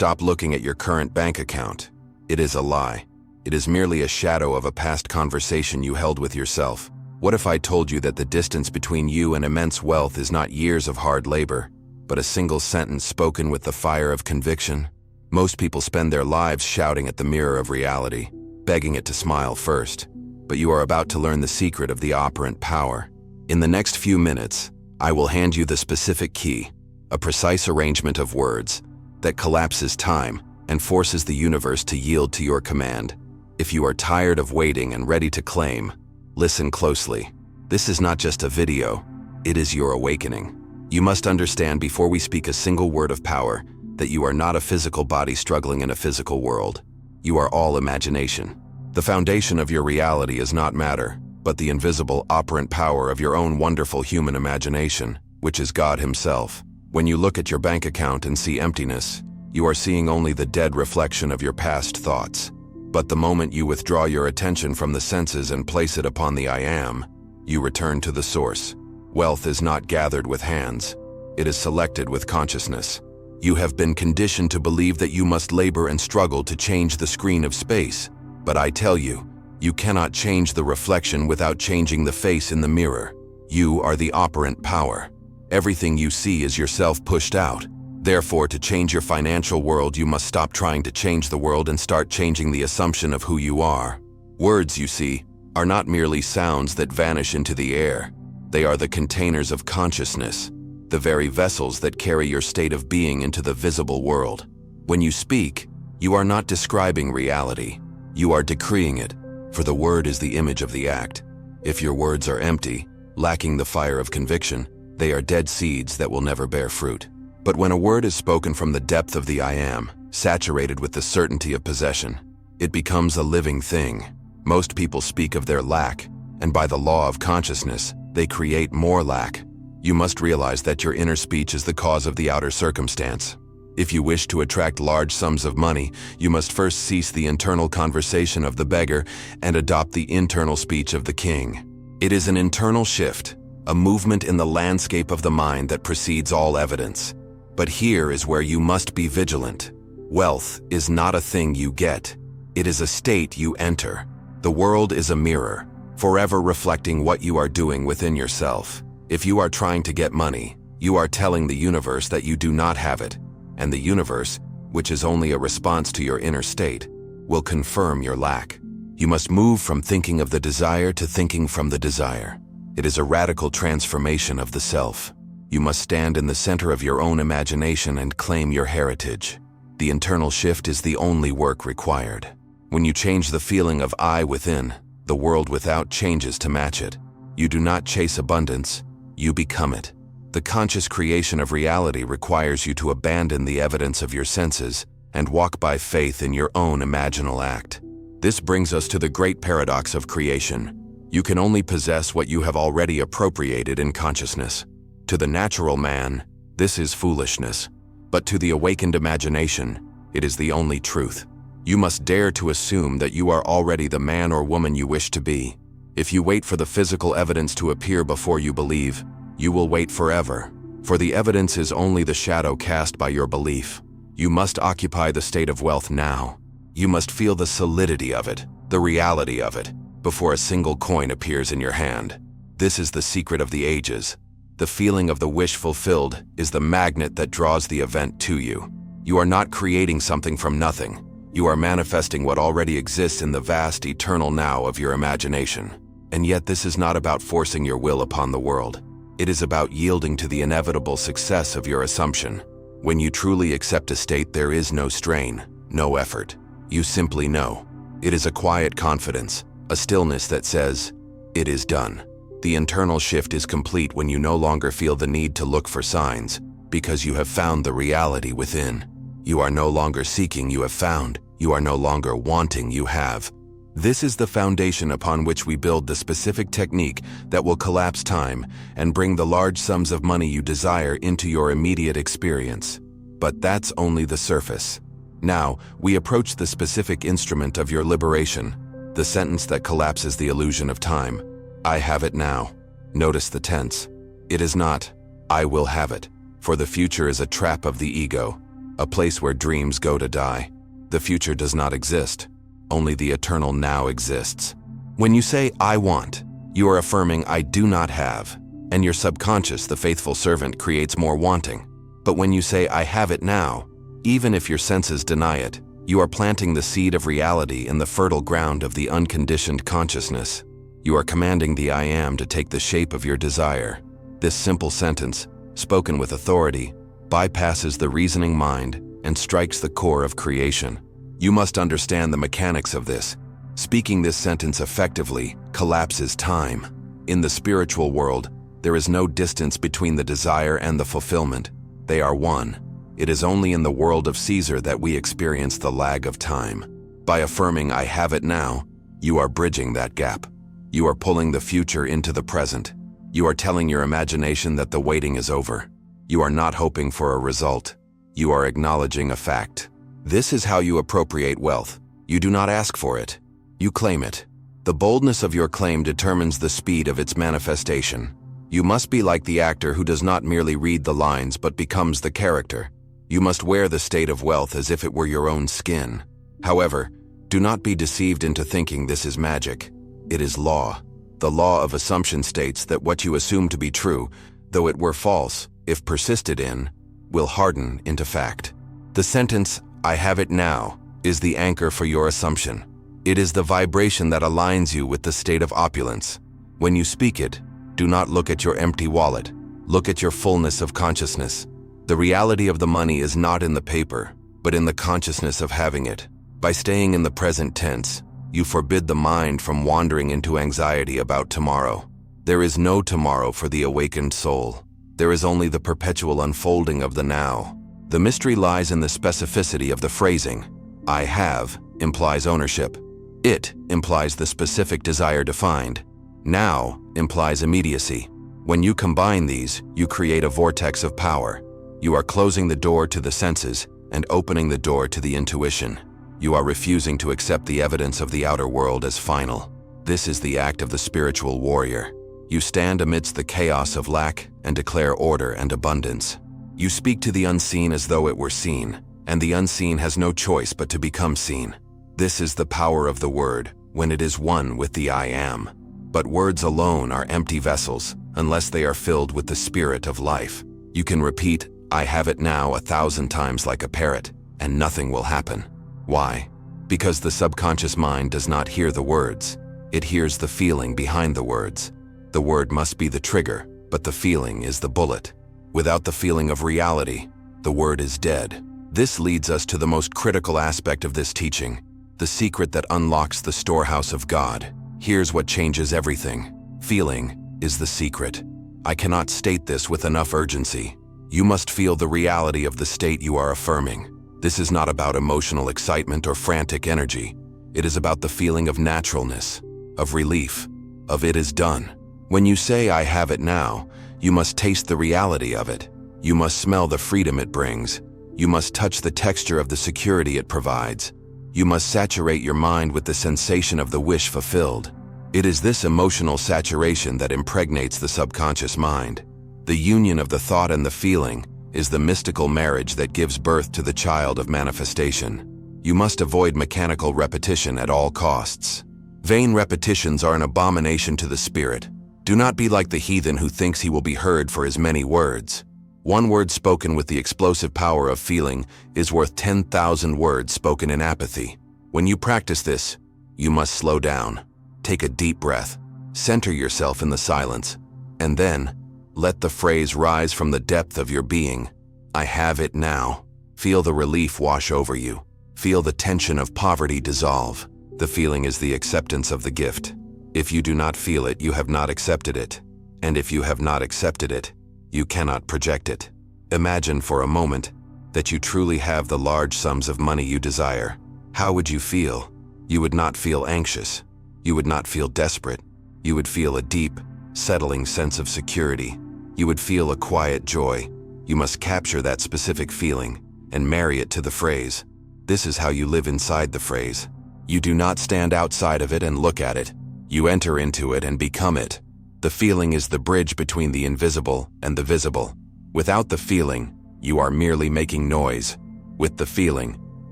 Stop looking at your current bank account. It is a lie. It is merely a shadow of a past conversation you held with yourself. What if I told you that the distance between you and immense wealth is not years of hard labor, but a single sentence spoken with the fire of conviction? Most people spend their lives shouting at the mirror of reality, begging it to smile first. But you are about to learn the secret of the operant power. In the next few minutes, I will hand you the specific key, a precise arrangement of words that collapses time and forces the universe to yield to your command. If you are tired of waiting and ready to claim, listen closely. This is not just a video, it is your awakening. You must understand before we speak a single word of power that you are not a physical body struggling in a physical world. You are all imagination. The foundation of your reality is not matter, but the invisible, operant power of your own wonderful human imagination, which is God Himself. When you look at your bank account and see emptiness, you are seeing only the dead reflection of your past thoughts. But the moment you withdraw your attention from the senses and place it upon the I Am, you return to the source. Wealth is not gathered with hands. It is selected with consciousness. You have been conditioned to believe that you must labor and struggle to change the screen of space. But I tell you, you cannot change the reflection without changing the face in the mirror. You are the operant power. Everything you see is yourself pushed out. Therefore, to change your financial world, you must stop trying to change the world and start changing the assumption of who you are. Words, you see, are not merely sounds that vanish into the air. They are the containers of consciousness, the very vessels that carry your state of being into the visible world. When you speak, you are not describing reality. You are decreeing it, for the word is the image of the act. If your words are empty, lacking the fire of conviction, they are dead seeds that will never bear fruit. But when a word is spoken from the depth of the I Am, saturated with the certainty of possession, it becomes a living thing. Most people speak of their lack, and by the law of consciousness, they create more lack. You must realize that your inner speech is the cause of the outer circumstance. If you wish to attract large sums of money, you must first cease the internal conversation of the beggar and adopt the internal speech of the king. It is an internal shift, a movement in the landscape of the mind that precedes all evidence. But here is where you must be vigilant. Wealth is not a thing you get. It is a state you enter. The world is a mirror, forever reflecting what you are doing within yourself. If you are trying to get money, you are telling the universe that you do not have it. And the universe, which is only a response to your inner state, will confirm your lack. You must move from thinking of the desire to thinking from the desire. It is a radical transformation of the self. You must stand in the center of your own imagination and claim your heritage. The internal shift is the only work required. When you change the feeling of I within, the world without changes to match it. You do not chase abundance, you become it. The conscious creation of reality requires you to abandon the evidence of your senses and walk by faith in your own imaginal act. This brings us to the great paradox of creation. You can only possess what you have already appropriated in consciousness. To the natural man, this is foolishness. But to the awakened imagination, it is the only truth. You must dare to assume that you are already the man or woman you wish to be. If you wait for the physical evidence to appear before you believe, you will wait forever. For the evidence is only the shadow cast by your belief. You must occupy the state of wealth now. You must feel the solidity of it, the reality of it, before a single coin appears in your hand. This is the secret of the ages. The feeling of the wish fulfilled is the magnet that draws the event to you. You are not creating something from nothing. You are manifesting what already exists in the vast eternal now of your imagination. And yet this is not about forcing your will upon the world. It is about yielding to the inevitable success of your assumption. When you truly accept a state, there is no strain, no effort. You simply know. It is a quiet confidence, a stillness that says, "It is done." The internal shift is complete when you no longer feel the need to look for signs, because you have found the reality within. You are no longer seeking, you have found. You are no longer wanting, you have. This is the foundation upon which we build the specific technique that will collapse time and bring the large sums of money you desire into your immediate experience. But that's only the surface. Now, we approach the specific instrument of your liberation, the sentence that collapses the illusion of time. I have it now. Notice the tense. It is not, I will have it, for the future is a trap of the ego. a place where dreams go to die. The future does not exist. Only the eternal now exists. When you say, I want, you are affirming I do not have, and your subconscious, the faithful servant, creates more wanting. But when you say, I have it now, even if your senses deny it, you are planting the seed of reality in the fertile ground of the unconditioned consciousness. You are commanding the I am to take the shape of your desire. This simple sentence, spoken with authority, bypasses the reasoning mind and strikes the core of creation. You must understand the mechanics of this. Speaking this sentence effectively collapses time. In the spiritual world, there is no distance between the desire and the fulfillment. They are one. It is only in the world of Caesar that we experience the lag of time. By affirming I have it now, you are bridging that gap. You are pulling the future into the present. You are telling your imagination that the waiting is over. You are not hoping for a result. You are acknowledging a fact. This is how you appropriate wealth. You do not ask for it. You claim it. The boldness of your claim determines the speed of its manifestation. You must be like the actor who does not merely read the lines but becomes the character. You must wear the state of wealth as if it were your own skin. However, do not be deceived into thinking this is magic. It is law. The law of assumption states that what you assume to be true, though it were false, if persisted in, will harden into fact. The sentence, I have it now, is the anchor for your assumption. It is the vibration that aligns you with the state of opulence. When you speak it, do not look at your empty wallet. Look at your fullness of consciousness. The reality of the money is not in the paper, but in the consciousness of having it. By staying in the present tense, you forbid the mind from wandering into anxiety about tomorrow. There is no tomorrow for the awakened soul. There is only the perpetual unfolding of the now. The mystery lies in the specificity of the phrasing. I have implies ownership. It implies the specific desire defined. Now implies immediacy. When you combine these, you create a vortex of power. You are closing the door to the senses and opening the door to the intuition. You are refusing to accept the evidence of the outer world as final. This is the act of the spiritual warrior. You stand amidst the chaos of lack and declare order and abundance. You speak to the unseen as though it were seen, and the unseen has no choice but to become seen. This is the power of the word when it is one with the I am. But words alone are empty vessels unless they are filled with the spirit of life. You can repeat, I have it now 1,000 times like a parrot, and nothing will happen. Why? Because the subconscious mind does not hear the words. It hears the feeling behind the words. The word must be the trigger, but the feeling is the bullet. Without the feeling of reality, the word is dead. This leads us to the most critical aspect of this teaching, the secret that unlocks the storehouse of God. Here's what changes everything. Feeling is the secret. I cannot state this with enough urgency. You must feel the reality of the state you are affirming. This is not about emotional excitement or frantic energy. It is about the feeling of naturalness, of relief, of it is done. When you say I have it now, you must taste the reality of it. You must smell the freedom it brings. You must touch the texture of the security it provides. You must saturate your mind with the sensation of the wish fulfilled. It is this emotional saturation that impregnates the subconscious mind. The union of the thought and the feeling is the mystical marriage that gives birth to the child of manifestation. You must avoid mechanical repetition at all costs. Vain repetitions are an abomination to the spirit. Do not be like the heathen who thinks he will be heard for his many words. One word spoken with the explosive power of feeling is worth 10,000 words spoken in apathy. When you practice this, you must slow down. Take a deep breath, center yourself in the silence, and then let the phrase rise from the depth of your being. I have it now. Feel the relief wash over you. Feel the tension of poverty dissolve. The feeling is the acceptance of the gift. If you do not feel it, you have not accepted it. And if you have not accepted it, you cannot project it. Imagine for a moment that you truly have the large sums of money you desire. How would you feel? You would not feel anxious. You would not feel desperate. You would feel a deep, settling sense of security. You would feel a quiet joy. You must capture that specific feeling and marry it to the phrase. This is how you live inside the phrase. You do not stand outside of it and look at it. You enter into it and become it. The feeling is the bridge between the invisible and the visible. Without the feeling, you are merely making noise. With the feeling,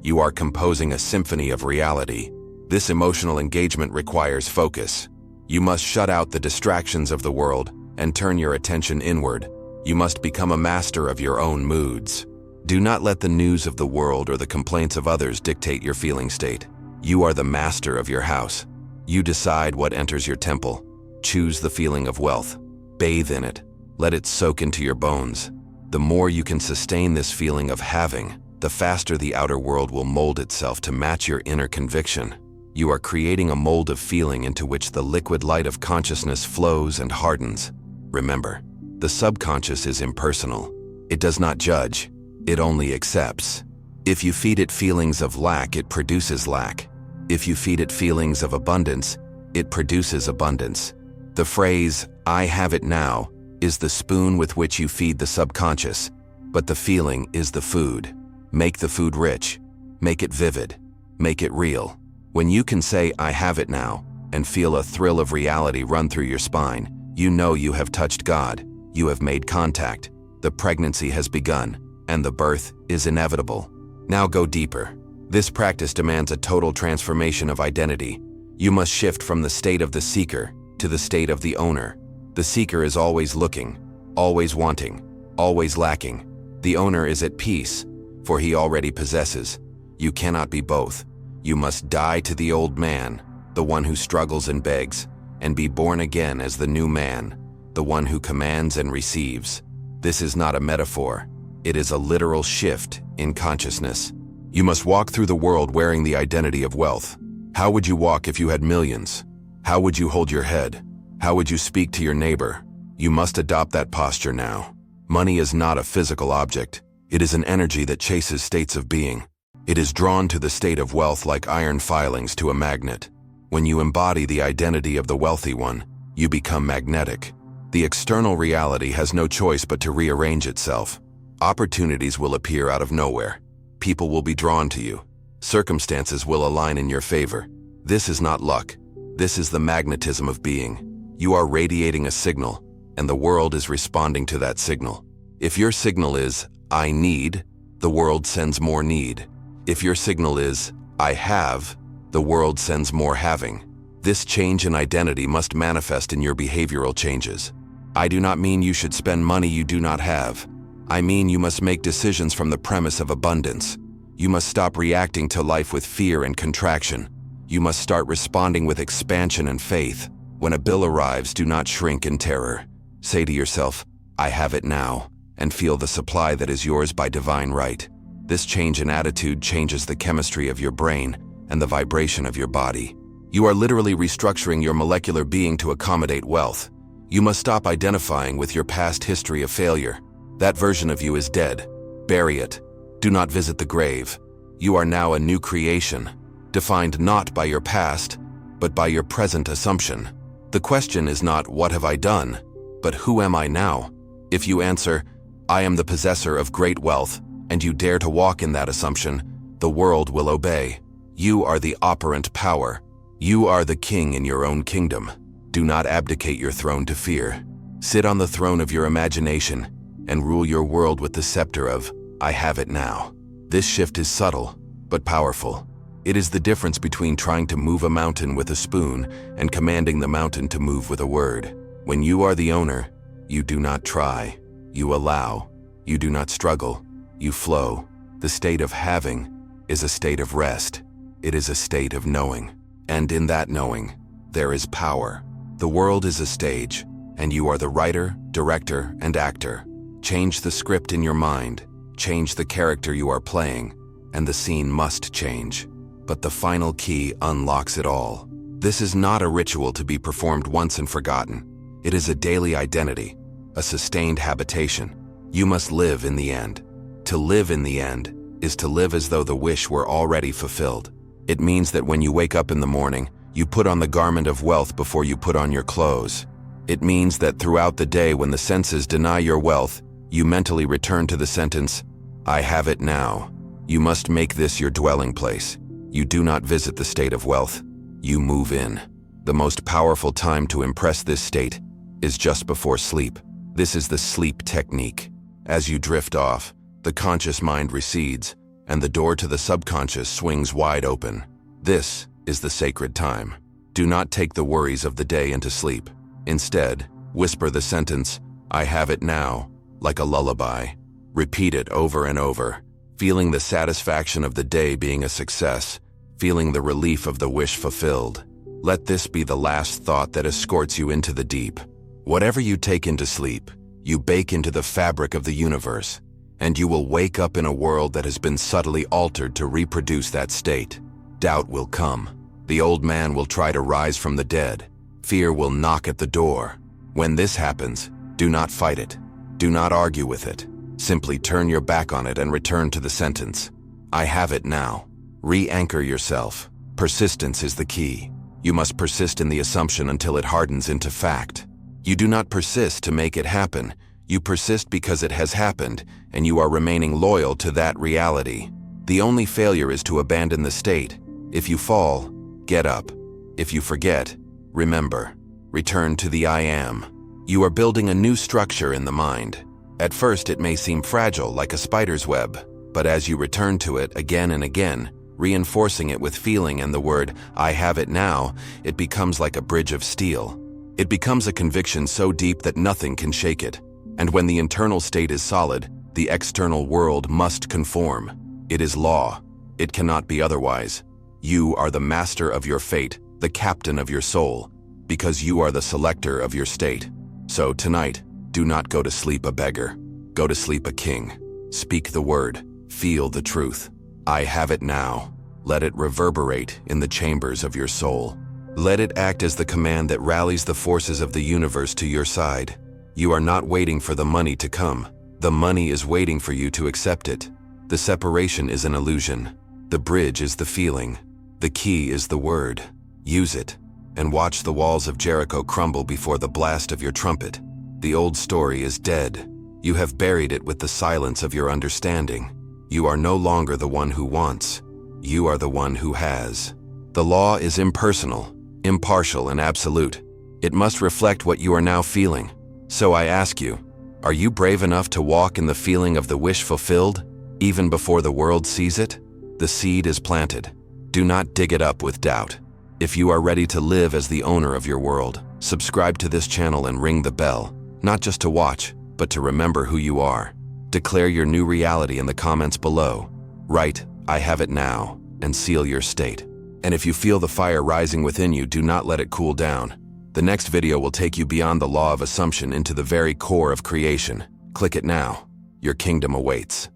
you are composing a symphony of reality. This emotional engagement requires focus. You must shut out the distractions of the world and turn your attention inward. You must become a master of your own moods. Do not let the news of the world or the complaints of others dictate your feeling state. You are the master of your house. You decide what enters your temple. Choose the feeling of wealth. Bathe in it. Let it soak into your bones. The more you can sustain this feeling of having, the faster the outer world will mold itself to match your inner conviction. You are creating a mold of feeling into which the liquid light of consciousness flows and hardens. Remember, the subconscious is impersonal. It does not judge. It only accepts. If you feed it feelings of lack, it produces lack. If you feed it feelings of abundance, it produces abundance. The phrase, "I have it now," is the spoon with which you feed the subconscious, but the feeling is the food. Make the food rich. Make it vivid. Make it real. When you can say, "I have it now," and feel a thrill of reality run through your spine, you know you have touched God. You have made contact. The pregnancy has begun, and the birth is inevitable. Now go deeper. This practice demands a total transformation of identity. You must shift from the state of the seeker to the state of the owner. The seeker is always looking, always wanting, always lacking. The owner is at peace, for he already possesses. You cannot be both. You must die to the old man, the one who struggles and begs, and be born again as the new man, the one who commands and receives. This is not a metaphor. It is a literal shift in consciousness. You must walk through the world wearing the identity of wealth. How would you walk if you had millions? How would you hold your head? How would you speak to your neighbor? You must adopt that posture now. Money is not a physical object. It is an energy that chases states of being. It is drawn to the state of wealth like iron filings to a magnet. When you embody the identity of the wealthy one, you become magnetic. The external reality has no choice but to rearrange itself. Opportunities will appear out of nowhere. People will be drawn to you. Circumstances will align in your favor. This is not luck. This is the magnetism of being. You are radiating a signal, and the world is responding to that signal. If your signal is, "I need," the world sends more need. If your signal is, "I have," the world sends more having. This change in identity must manifest in your behavioral changes. I do not mean you should spend money you do not have. I mean you must make decisions from the premise of abundance. You must stop reacting to life with fear and contraction. You must start responding with expansion and faith. When a bill arrives, do not shrink in terror. Say to yourself, "I have it now," and feel the supply that is yours by divine right. This change in attitude changes the chemistry of your brain and the vibration of your body. You are literally restructuring your molecular being to accommodate wealth. You must stop identifying with your past history of failure. That version of you is dead. Bury it. Do not visit the grave. You are now a new creation, defined not by your past, but by your present assumption. The question is not, "What have I done?" but "Who am I now?" If you answer, "I am the possessor of great wealth," and you dare to walk in that assumption, the world will obey. You are the operant power. You are the king in your own kingdom. Do not abdicate your throne to fear. Sit on the throne of your imagination and rule your world with the scepter of, "I have it now." This shift is subtle, but powerful. It is the difference between trying to move a mountain with a spoon and commanding the mountain to move with a word. When you are the owner, you do not try. You allow. You do not struggle. You flow. The state of having is a state of rest. It is a state of knowing. And in that knowing, there is power. The world is a stage, and you are the writer, director, and actor. Change the script in your mind. Change the character you are playing, and the scene must change. But the final key unlocks it all. This is not a ritual to be performed once and forgotten. It is a daily identity, a sustained habitation. You must live in the end. To live in the end is to live as though the wish were already fulfilled. It means that when you wake up in the morning, you put on the garment of wealth before you put on your clothes. It means that throughout the day when the senses deny your wealth, you mentally return to the sentence, "I have it now." You must make this your dwelling place. You do not visit the state of wealth. You move in. The most powerful time to impress this state is just before sleep. This is the sleep technique. As you drift off, the conscious mind recedes, and the door to the subconscious swings wide open. This is the sacred time. Do not take the worries of the day into sleep. Instead, whisper the sentence, "I have it now," like a lullaby. Repeat it over and over, feeling the satisfaction of the day being a success, feeling the relief of the wish fulfilled. Let this be the last thought that escorts you into the deep. Whatever you take into sleep, you bake into the fabric of the universe, and you will wake up in a world that has been subtly altered to reproduce that state. Doubt will come. The old man will try to rise from the dead. Fear will knock at the door. When this happens, do not fight it. Do not argue with it. Simply turn your back on it and return to the sentence, "I have it now." Re-anchor yourself. Persistence is the key. You must persist in the assumption until it hardens into fact. You do not persist to make it happen. You persist because it has happened, and you are remaining loyal to that reality. The only failure is to abandon the state. If you fall, get up. If you forget, remember. Return to the I am. You are building a new structure in the mind. At first, it may seem fragile, like a spider's web, but as you return to it again and again, reinforcing it with feeling and the word, "I have it now," it becomes like a bridge of steel. It becomes a conviction so deep that nothing can shake it. And when the internal state is solid, the external world must conform. It is law. It cannot be otherwise. You are the master of your fate, the captain of your soul, because you are the selector of your state. So tonight, do not go to sleep a beggar. Go to sleep a king. Speak the word. Feel the truth. I have it now. Let it reverberate in the chambers of your soul. Let it act as the command that rallies the forces of the universe to your side. You are not waiting for the money to come. The money is waiting for you to accept it. The separation is an illusion. The bridge is the feeling. The key is the word. Use it, and watch the walls of Jericho crumble before the blast of your trumpet. The old story is dead. You have buried it with the silence of your understanding. You are no longer the one who wants. You are the one who has. The law is impersonal, impartial, and absolute. It must reflect what you are now feeling. So I ask you, are you brave enough to walk in the feeling of the wish fulfilled, even before the world sees it? The seed is planted. Do not dig it up with doubt. If you are ready to live as the owner of your world, subscribe to this channel and ring the bell, not just to watch, but to remember who you are. Declare your new reality in the comments below. Write, "I have it now," and seal your state. And if you feel the fire rising within you, do not let it cool down. The next video will take you beyond the law of assumption into the very core of creation. Click it now. Your kingdom awaits.